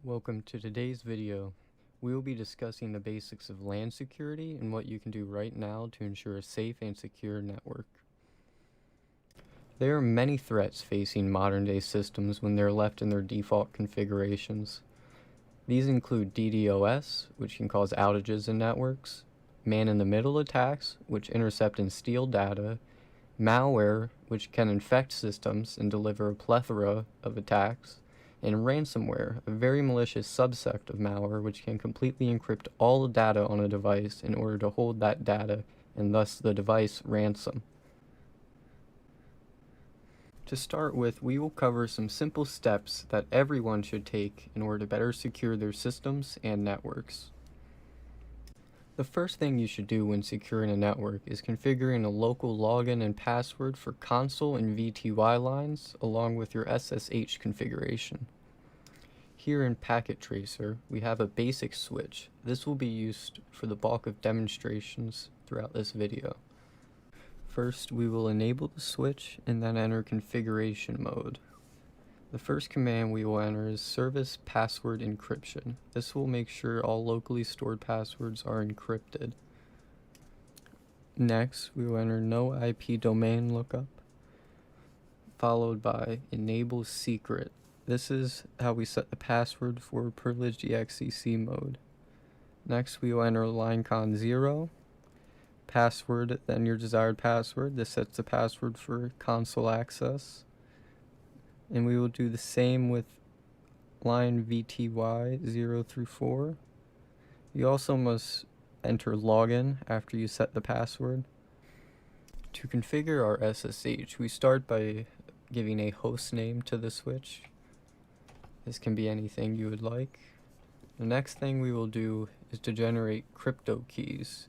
Welcome to today's video. We will be discussing the basics of LAN security and what you can do right now to ensure a safe and secure network. There are many threats facing modern-day systems when they're left in their default configurations. These include DDoS, which can cause outages in networks, man-in-the-middle attacks, which intercept and steal data, malware, which can infect systems and deliver a plethora of attacks, and ransomware, a very malicious subsect of malware which can completely encrypt all the data on a device in order to hold that data and thus the device ransom. To start with, we will cover some simple steps that everyone should take in order to better secure their systems and networks. The first thing you should do when securing a network is configuring a local login and password for console and VTY lines along with your SSH configuration. Here in Packet Tracer, we have a basic switch. This will be used for the bulk of demonstrations throughout this video. First, we will enable the switch and then enter configuration mode. The first command we will enter is service password encryption. This will make sure all locally stored passwords are encrypted. Next, we will enter no IP domain lookup, followed by enable secret. This is how we set the password for privileged EXEC mode. Next, we will enter linecon 0, password, then your desired password. This sets the password for console access. And we will do the same with line VTY 0 through 4. You also must enter login after you set the password. To configure our SSH, we start by giving a host name to the switch. This can be anything you would like. The next thing we will do is to generate crypto keys.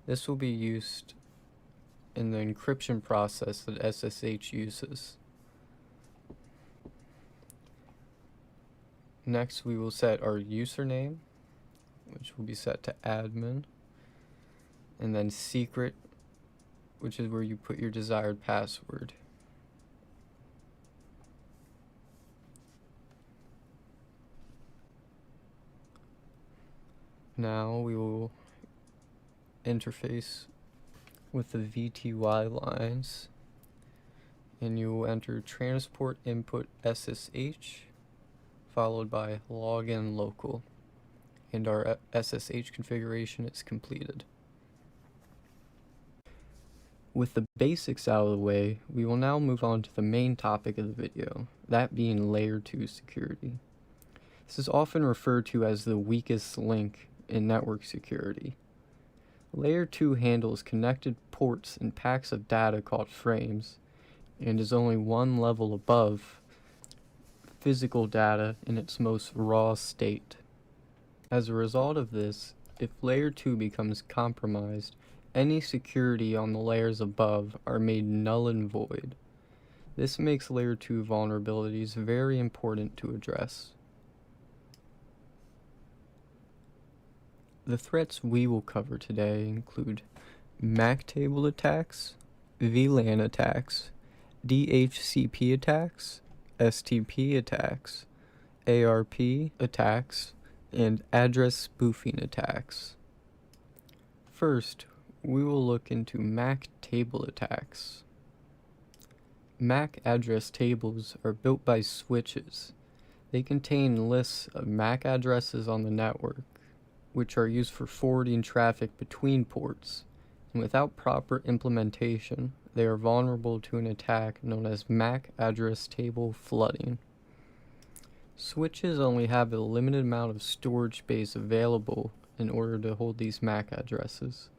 This will be used in the encryption process that SSH uses. Next, we will set our username, which will be set to admin, and then secret, which is where you put your desired password. Now we will interface with the VTY lines, and you will enter transport input SSH, followed by login local, and our SSH configuration is completed. With the basics out of the way, we will now move on to the main topic of the video, that being Layer 2 security. This is often referred to as the weakest link in network security. Layer 2 handles connected ports and packs of data called frames, and is only one level above physical data in its most raw state. As a result of this, if Layer 2 becomes compromised, any security on the layers above are made null and void. This makes Layer 2 vulnerabilities very important to address. The threats we will cover today include MAC table attacks, VLAN attacks, DHCP attacks, STP attacks, ARP attacks, and address spoofing attacks. First, we will look into MAC table attacks. MAC address tables are built by switches. They contain lists of MAC addresses on the network, which are used for forwarding traffic between ports, and without proper implementation, they are vulnerable to an attack known as MAC address table flooding. Switches only have a limited amount of storage space available in order to hold these MAC addresses.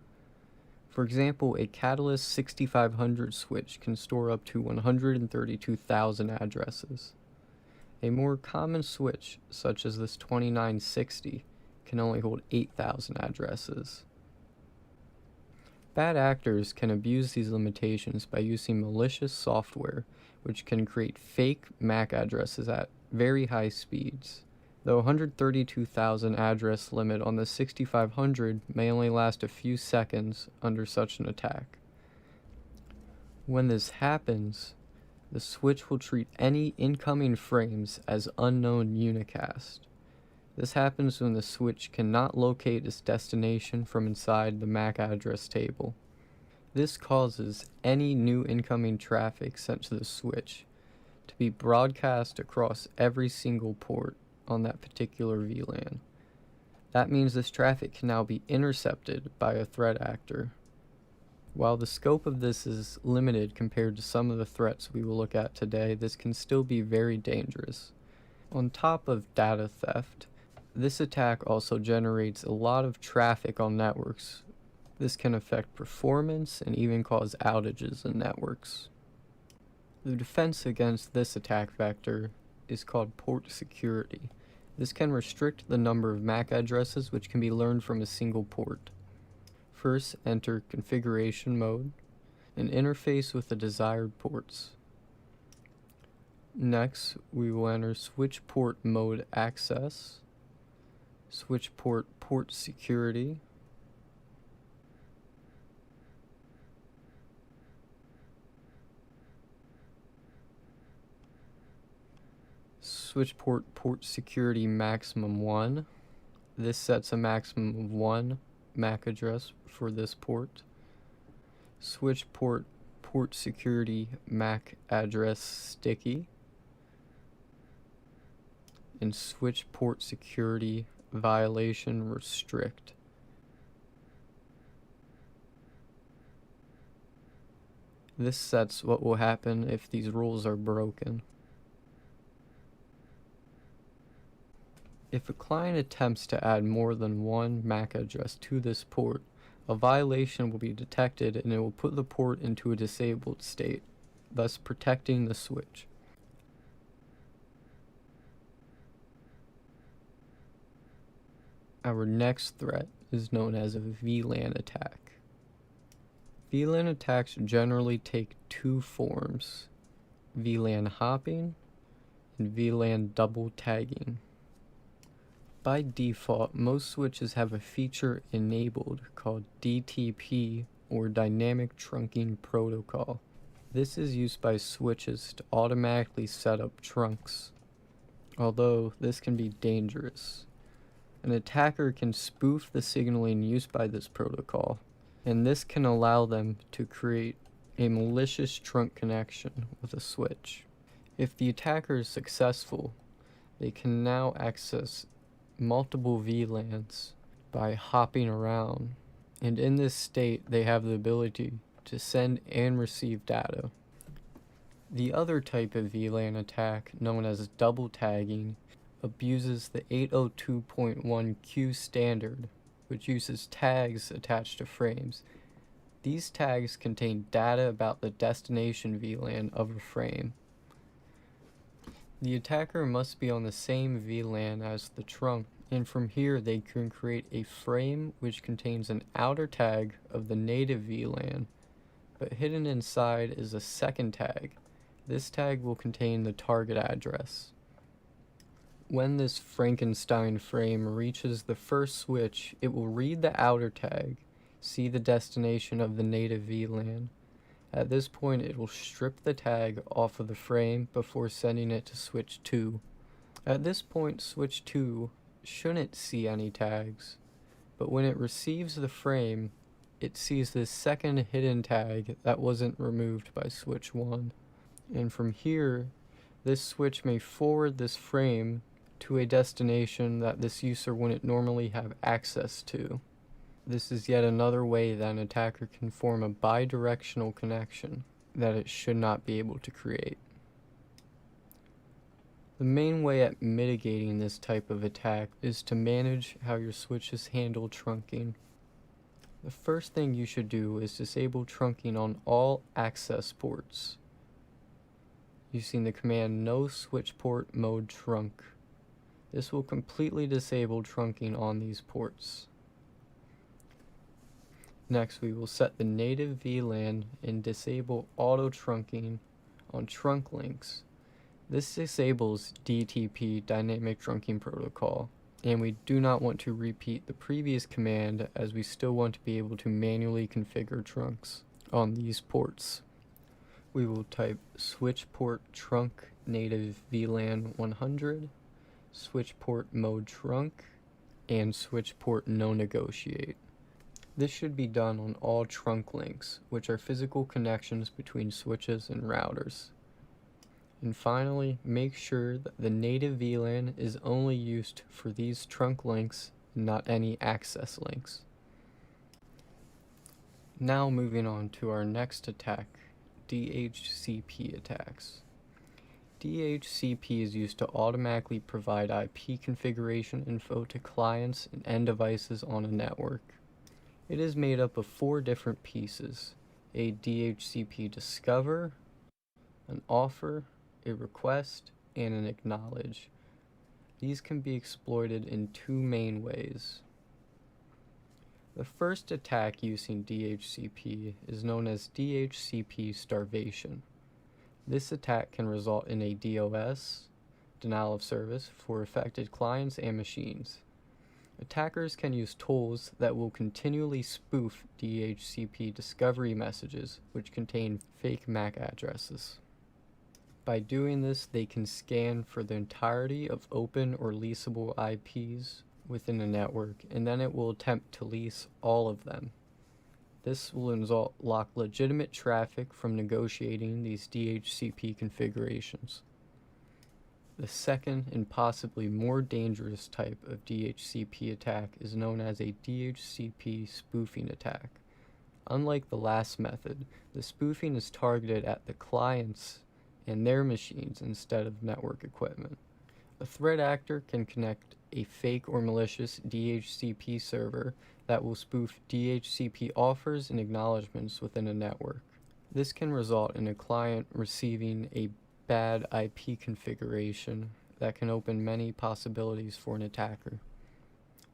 For example, a Catalyst 6500 switch can store up to 132,000 addresses. A more common switch, such as this 2960, can only hold 8,000 addresses. Bad actors can abuse these limitations by using malicious software, which can create fake MAC addresses at very high speeds. The 132,000 address limit on the 6500 may only last a few seconds under such an attack. When this happens, the switch will treat any incoming frames as unknown unicast. This happens when the switch cannot locate its destination from inside the MAC address table. This causes any new incoming traffic sent to the switch to be broadcast across every single port on that particular VLAN. That means this traffic can now be intercepted by a threat actor. While the scope of this is limited compared to some of the threats we will look at today, this can still be very dangerous. On top of data theft, this attack also generates a lot of traffic on networks. This can affect performance and even cause outages in networks. The defense against this attack vector is called port security. This can restrict the number of MAC addresses which can be learned from a single port. First, enter configuration mode and interface with the desired ports. Next, we will enter switch port mode access, switch port security, switch port security maximum 1. This sets a maximum of 1 MAC address for this port. Switch port security MAC address sticky. And switch port security violation restrict. This sets what will happen if these rules are broken. If a client attempts to add more than one MAC address to this port, a violation will be detected and it will put the port into a disabled state, thus protecting the switch. Our next threat is known as a VLAN attack. VLAN attacks generally take two forms: VLAN hopping and VLAN double tagging. By default, most switches have a feature enabled called DTP, or Dynamic Trunking Protocol. This is used by switches to automatically set up trunks, although this can be dangerous. An attacker can spoof the signaling used by this protocol, and this can allow them to create a malicious trunk connection with a switch. If the attacker is successful, they can now access multiple VLANs by hopping around, and in this state they have the ability to send and receive data. The other type of VLAN attack, known as double tagging, abuses the 802.1q standard, which uses tags attached to frames. These tags contain data about the destination VLAN of a frame. The attacker must be on the same VLAN as the trunk, and from here they can create a frame which contains an outer tag of the native VLAN, but hidden inside is a second tag. This tag will contain the target address. When this Frankenstein frame reaches the first switch, it will read the outer tag, see the destination of the native VLAN. At this point, it will strip the tag off of the frame before sending it to switch 2. At this point, switch 2 shouldn't see any tags, but when it receives the frame, it sees this second hidden tag that wasn't removed by switch 1. And from here, this switch may forward this frame to a destination that this user wouldn't normally have access to. This is yet another way that an attacker can form a bidirectional connection that it should not be able to create. The main way at mitigating this type of attack is to manage how your switches handle trunking. The first thing you should do is disable trunking on all access ports using the command no switch port mode trunk. This will completely disable trunking on these ports. Next, we will set the native VLAN and disable auto trunking on trunk links. This disables DTP, Dynamic Trunking Protocol, and we do not want to repeat the previous command as we still want to be able to manually configure trunks on these ports. We will type switch port trunk native VLAN 100 switch port mode trunk, and switch port no negotiate. This should be done on all trunk links, which are physical connections between switches and routers. And finally, make sure that the native VLAN is only used for these trunk links and not any access links. Now moving on to our next attack, DHCP attacks. DHCP is used to automatically provide IP configuration info to clients and end devices on a network. It is made up of 4 different pieces: a DHCP discover, an offer, a request, and an acknowledge. These can be exploited in 2 main ways. The first attack using DHCP is known as DHCP starvation. This attack can result in a DOS, denial of service, for affected clients and machines. Attackers can use tools that will continually spoof DHCP discovery messages, which contain fake MAC addresses. By doing this, they can scan for the entirety of open or leasable IPs within a network, and then it will attempt to lease all of them. This will unlock legitimate traffic from negotiating these DHCP configurations. The second and possibly more dangerous type of DHCP attack is known as a DHCP spoofing attack. Unlike the last method, the spoofing is targeted at the clients and their machines instead of network equipment. A threat actor can connect a fake or malicious DHCP server that will spoof DHCP offers and acknowledgments within a network. This can result in a client receiving a bad IP configuration that can open many possibilities for an attacker.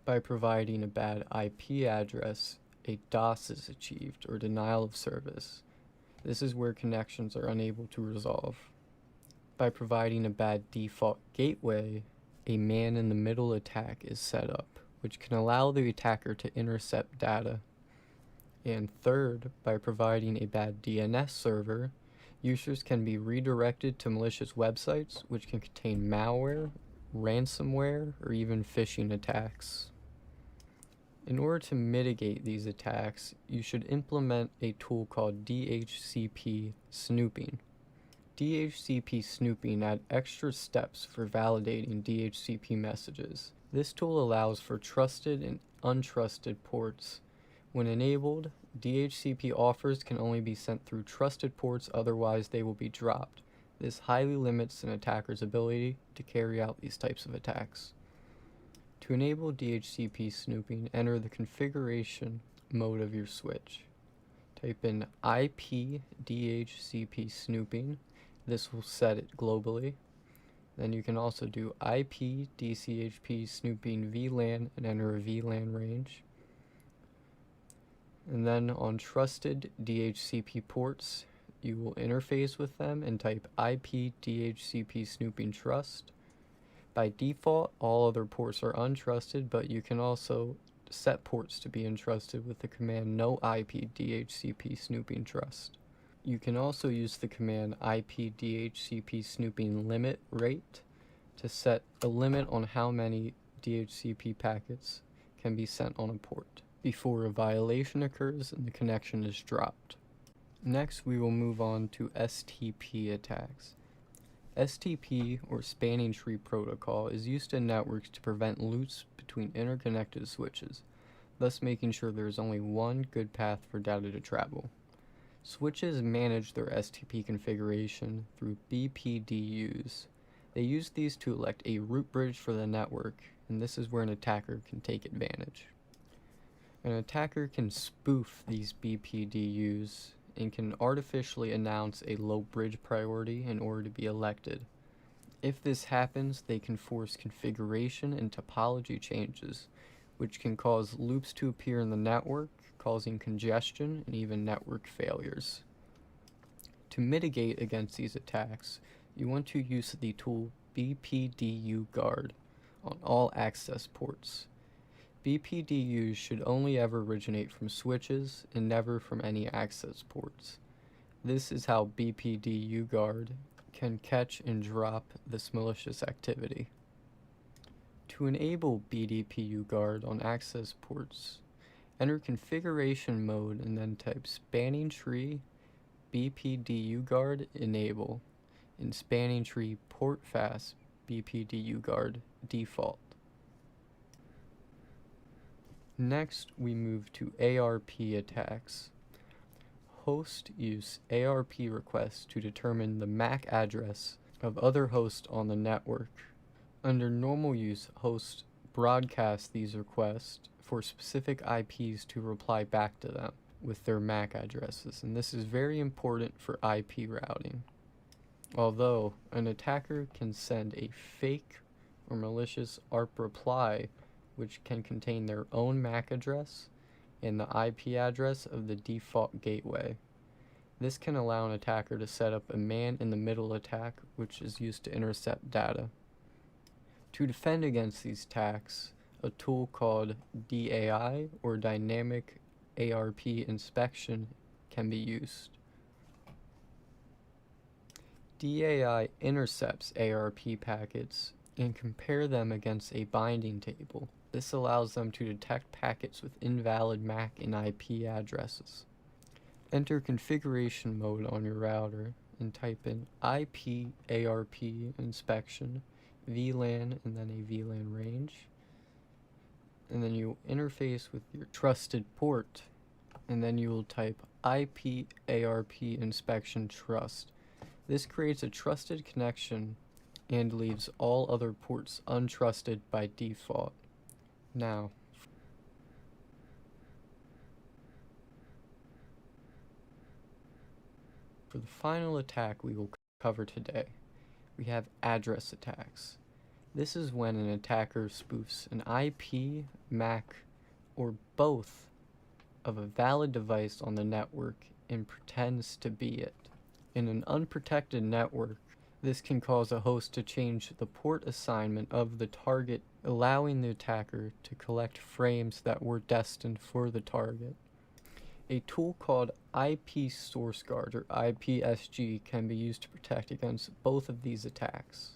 By providing a bad IP address, a DOS is achieved, or denial of service. This is where connections are unable to resolve. By providing a bad default gateway, a man-in-the-middle attack is set up, which can allow the attacker to intercept data. And third, by providing a bad DNS server, users can be redirected to malicious websites, which can contain malware, ransomware, or even phishing attacks. In order to mitigate these attacks, you should implement a tool called DHCP snooping. DHCP snooping adds extra steps for validating DHCP messages. This tool allows for trusted and untrusted ports. When enabled, DHCP offers can only be sent through trusted ports, otherwise they will be dropped. This highly limits an attacker's ability to carry out these types of attacks. To enable DHCP snooping, enter the configuration mode of your switch. Type in IP DHCP snooping. This will set it globally. Then you can also do IP DCHP snooping VLAN and enter a VLAN range. And then on trusted DHCP ports, you will interface with them and type IP DHCP snooping trust. By default, all other ports are untrusted, but you can also set ports to be entrusted with the command no IP DHCP snooping trust. You can also use the command IP DHCP snooping limit rate to set a limit on how many DHCP packets can be sent on a port before a violation occurs and the connection is dropped. Next, we will move on to STP attacks. STP, or Spanning Tree Protocol, is used in networks to prevent loops between interconnected switches, thus making sure there is only one good path for data to travel. Switches manage their STP configuration through BPDUs. They use these to elect a root bridge for the network, and this is where an attacker can take advantage. An attacker can spoof these BPDUs and can artificially announce a low bridge priority in order to be elected. If this happens, they can force configuration and topology changes, which can cause loops to appear in the network, causing congestion and even network failures. To mitigate against these attacks, you want to use the tool BPDU Guard on all access ports. BPDUs should only ever originate from switches and never from any access ports. This is how BPDU Guard can catch and drop this malicious activity. To enable BDP UGuard on access ports, enter configuration mode and then type spanning tree BPD UGuard enable and spanning tree port fast BPD UGuard default. Next, we move to ARP attacks. Hosts use ARP requests to determine the MAC address of other hosts on the network. Under normal use, hosts broadcast these requests for specific IPs to reply back to them with their MAC addresses, and this is very important for IP routing. Although an attacker can send a fake or malicious ARP reply which can contain their own MAC address and the IP address of the default gateway. This can allow an attacker to set up a man-in-the-middle attack which is used to intercept data. To defend against these attacks, a tool called DAI or Dynamic ARP Inspection can be used. DAI intercepts ARP packets and compare them against a binding table. This allows them to detect packets with invalid MAC and IP addresses. Enter configuration mode on your router and type in IP ARP inspection VLAN and then a VLAN range, and then you interface with your trusted port, and then you will type IP ARP inspection trust. This creates a trusted connection and leaves all other ports untrusted by default. Now, for the final attack we will cover today, we have address attacks. This is when an attacker spoofs an IP, MAC, or both of a valid device on the network and pretends to be it. In an unprotected network, this can cause a host to change the port assignment of the target, allowing the attacker to collect frames that were destined for the target. A tool called IP Source Guard or IPSG can be used to protect against both of these attacks.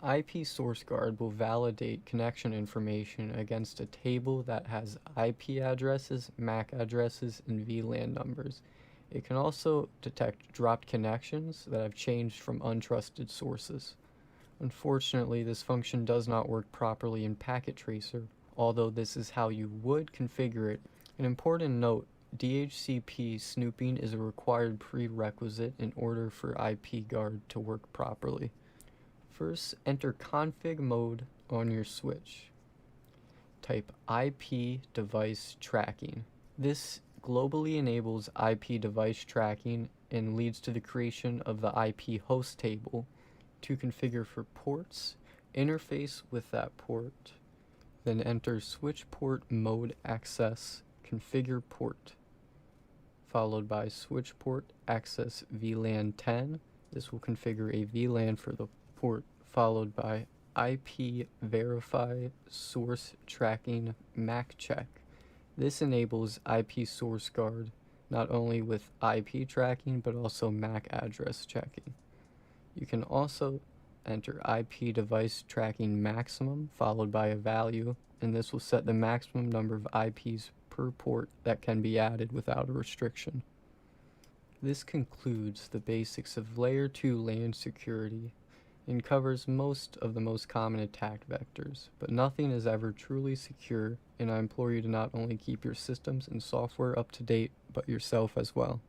IP Source Guard will validate connection information against a table that has IP addresses, MAC addresses, and VLAN numbers. It can also detect dropped connections that have changed from untrusted sources. Unfortunately, this function does not work properly in Packet Tracer, although this is how you would configure it. An important note, DHCP snooping is a required prerequisite in order for IP Guard to work properly. First, enter config mode on your switch. Type IP device tracking. This globally enables IP device tracking and leads to the creation of the IP host table to configure for ports, interface with that port, then enter switch port mode access configure port, followed by switch port access VLAN 10. This will configure a VLAN for the port, followed by IP verify source tracking MAC check. This enables IP Source Guard not only with IP tracking but also MAC address checking. You can also enter IP device tracking maximum followed by a value, and this will set the maximum number of IPs per port that can be added without a restriction. This concludes the basics of Layer 2 LAN security and covers most of the most common attack vectors, but nothing is ever truly secure, and I implore you to not only keep your systems and software up to date, but yourself as well.